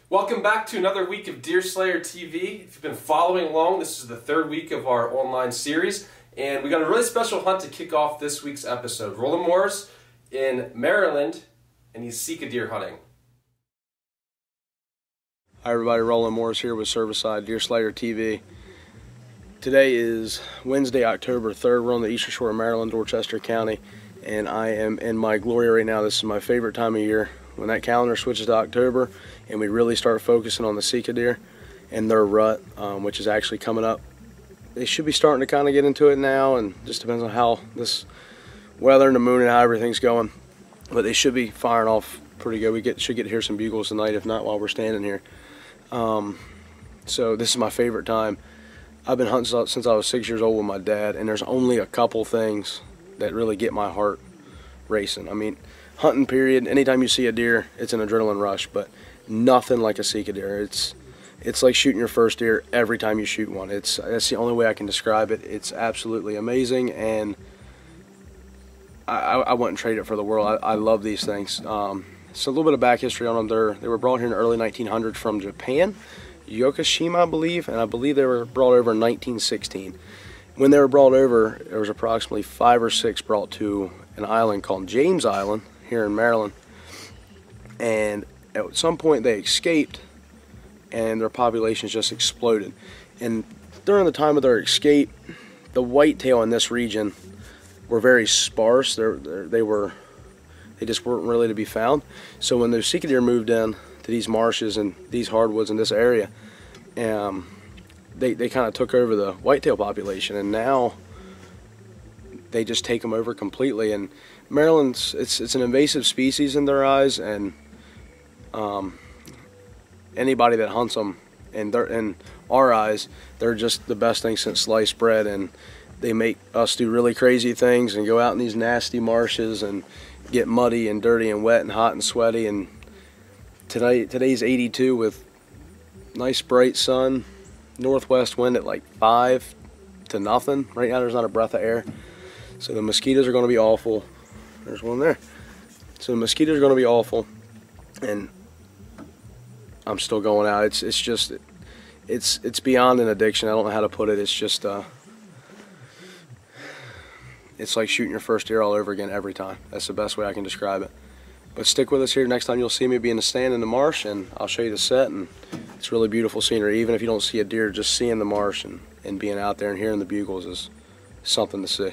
Welcome back to another week of Deer Slayer TV. If you've been following along, this is the third week of our online series, and we got a really special hunt to kick off this week's episode. Roland Morris in Maryland, and he's Sika deer hunting. Hi everybody, Roland Morris here with Cervicide, Deer Slayer TV. Today is Wednesday, October 3rd. We're on the eastern shore of Maryland, Dorchester County, and I am in my glory right now. This is my favorite time of year, when that calendar switches to October and we really start focusing on the Sika deer and their rut, which is actually coming up. They should be starting to kind of get into it now, and just depends on how this weather and the moon and how everything's going. But they should be firing off pretty good. We should get to hear some bugles tonight, if not while we're standing here. So this is my favorite time. I've been hunting since I was 6 years old with my dad, and there's only a couple things that really get my heart racing. I mean, hunting period, anytime you see a deer, it's an adrenaline rush, but nothing like a Sika deer. It's like shooting your first deer every time you shoot one. That's the only way I can describe it. It's absolutely amazing, and I wouldn't trade it for the world. I love these things. So a little bit of back history on them. They were brought here in the early 1900s from Japan, Yokoshima, I believe, and I believe they were brought over in 1916. When they were brought over, there was approximately 5 or 6 brought to an island called James Island here in Maryland, and at some point they escaped and their populations just exploded. And during the time of their escape, the whitetail in this region were very sparse. They just weren't really to be found. So when those Sika deer moved in to these marshes and these hardwoods in this area, they kind of took over the whitetail population, and now they just take them over completely. And Maryland's it's an invasive species in their eyes, and anybody that hunts them, in our eyes, they're just the best thing since sliced bread. And they make us do really crazy things and go out in these nasty marshes and get muddy and dirty and wet and hot and sweaty. And today's 82 with nice bright sun, northwest wind at like 5 to nothing. Right now there's not a breath of air, so the mosquitoes are going to be awful. There's one there. So the mosquitoes are going to be awful, and I'm still going out. It's beyond an addiction. I don't know how to put it. It's just it's like shooting your first deer all over again every time. That's the best way I can describe it. But stick with us here. Next time you'll see me be in the stand in the marsh, and I'll show you the set, and it's really beautiful scenery. Even if you don't see a deer, just seeing the marsh and being out there and hearing the bugles is something to see.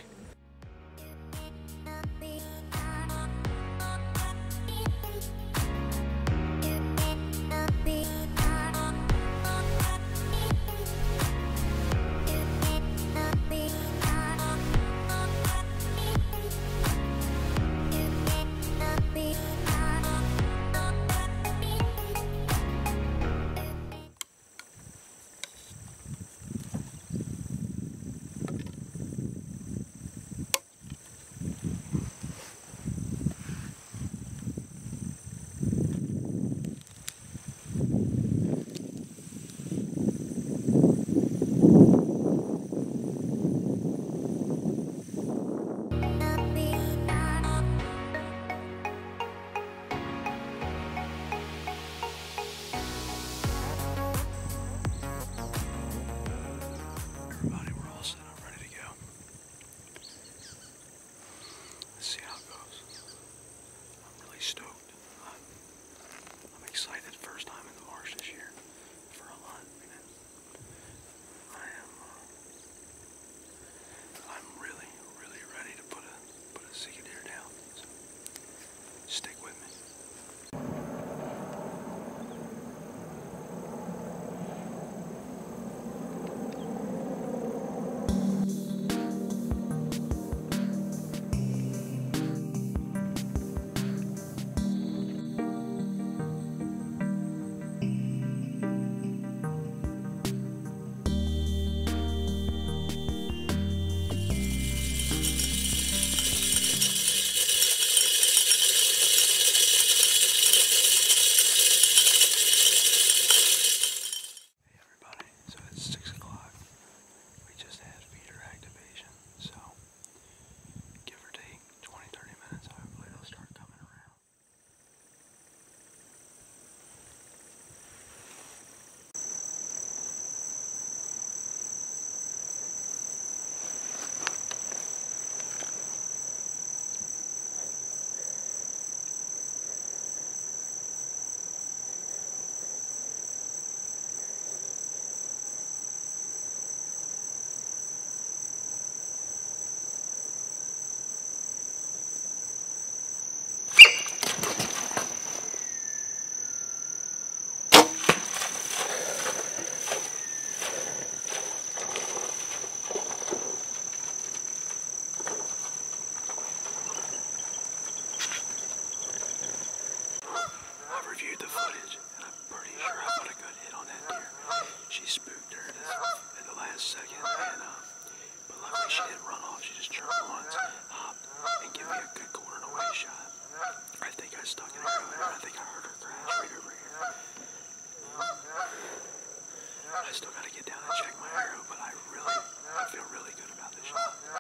I still got to get down and check my arrow, but I feel really good about this shot.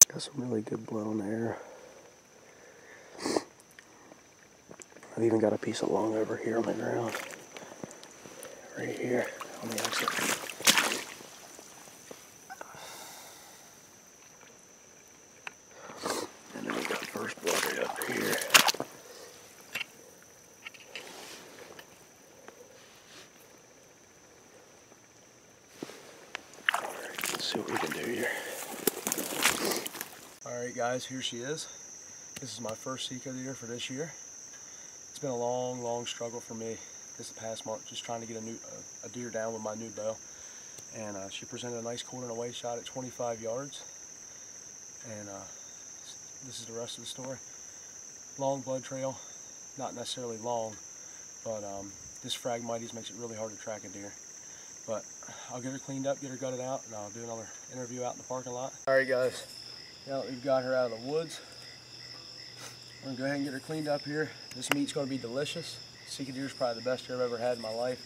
Got some really good blood on the arrow. I've even got a piece of long over here on the ground. Right here on the exit. And then we got first blood right up here. Alright, let's see what we can do here. Alright guys, here she is. This is my first Sika deer for this year. It's been a long, long struggle for me this past month, just trying to get a deer down with my new bow. And she presented a nice quarter and away shot at 25 yards. And this is the rest of the story. Long blood trail, not necessarily long, but this Phragmites makes it really hard to track a deer. But I'll get her cleaned up, get her gutted out, and I'll do another interview out in the parking lot. Alright guys, now that we've got her out of the woods, we're going to go ahead and get her cleaned up here. This meat's going to be delicious. Sika deer is probably the best deer I've ever had in my life.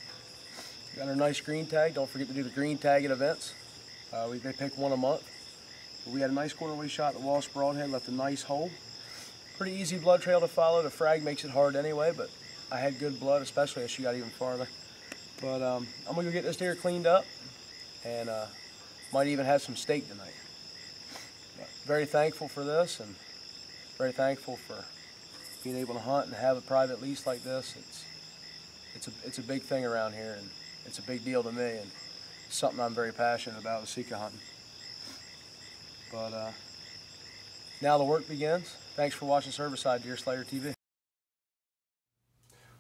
Got her nice green tag. Don't forget to do the green tag at events. They pick one a month. But we had a nice quarterly shot at the Walsh Broadhead, left a nice hole. Pretty easy blood trail to follow. The frag makes it hard anyway, but I had good blood, especially as she got even farther. But I'm going to go get this deer cleaned up, and might even have some steak tonight. But very thankful for this, and very thankful for being able to hunt and have a private lease like this. It's a big thing around here, and it's a big deal to me, and it's something I'm very passionate about with Sika hunting. But now the work begins. Thanks for watching Cervicide Deer Slayer TV.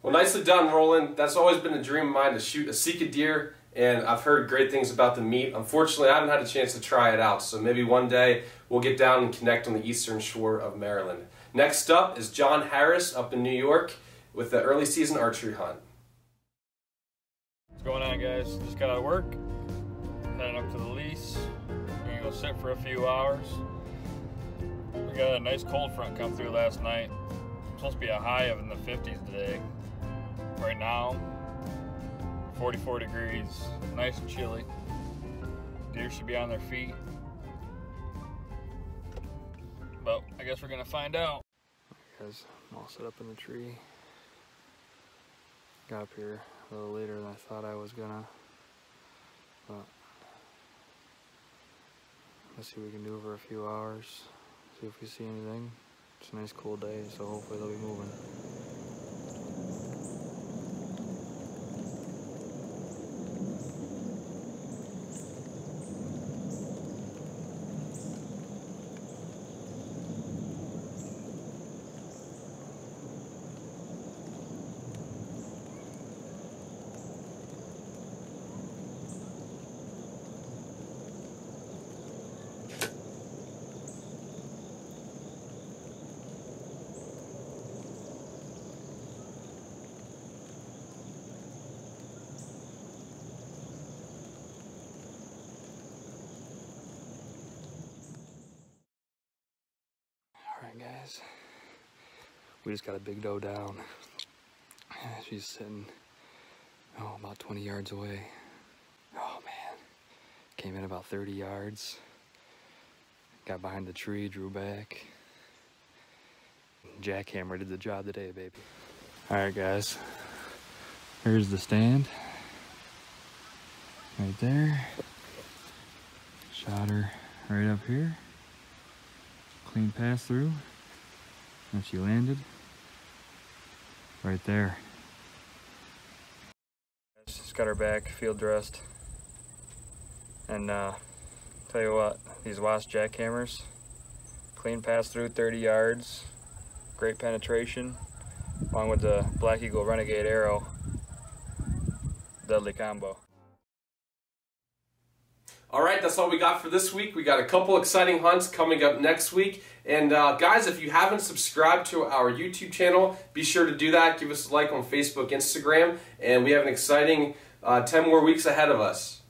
Well, nicely done, Roland. That's always been a dream of mine to shoot a Sika deer, and I've heard great things about the meat. Unfortunately, I haven't had a chance to try it out, so maybe one day we'll get down and connect on the eastern shore of Maryland. Next up is John Harris up in New York with the early season archery hunt. What's going on, guys? Just got out of work, heading up to the lease. We're gonna go sit for a few hours. We got a nice cold front come through last night. It's supposed to be a high of in the 50s today. Right now, 44 degrees, nice and chilly. Deer should be on their feet. But I guess we're gonna find out. Guys, I'm all set up in the tree. Got up here a little later than I thought I was gonna. But let's see what we can do for a few hours. See if we see anything. It's a nice cool day, so hopefully they'll be moving. Alright guys, we just got a big doe down. She's sitting, about 20 yards away. Oh man, came in about 30 yards. Got behind the tree, drew back. Jackhammer did the job today, baby. Alright guys, here's the stand. Right there. Shot her right up here. Clean pass through, and she landed right there. Just got her back, field dressed, and tell you what, these Wasp jackhammers, clean pass through 30 yards, great penetration, along with the Black Eagle Renegade Arrow. Deadly combo. All right, that's all we got for this week. We got a couple exciting hunts coming up next week. And guys, if you haven't subscribed to our YouTube channel, be sure to do that. Give us a like on Facebook, Instagram, and we have an exciting 10 more weeks ahead of us.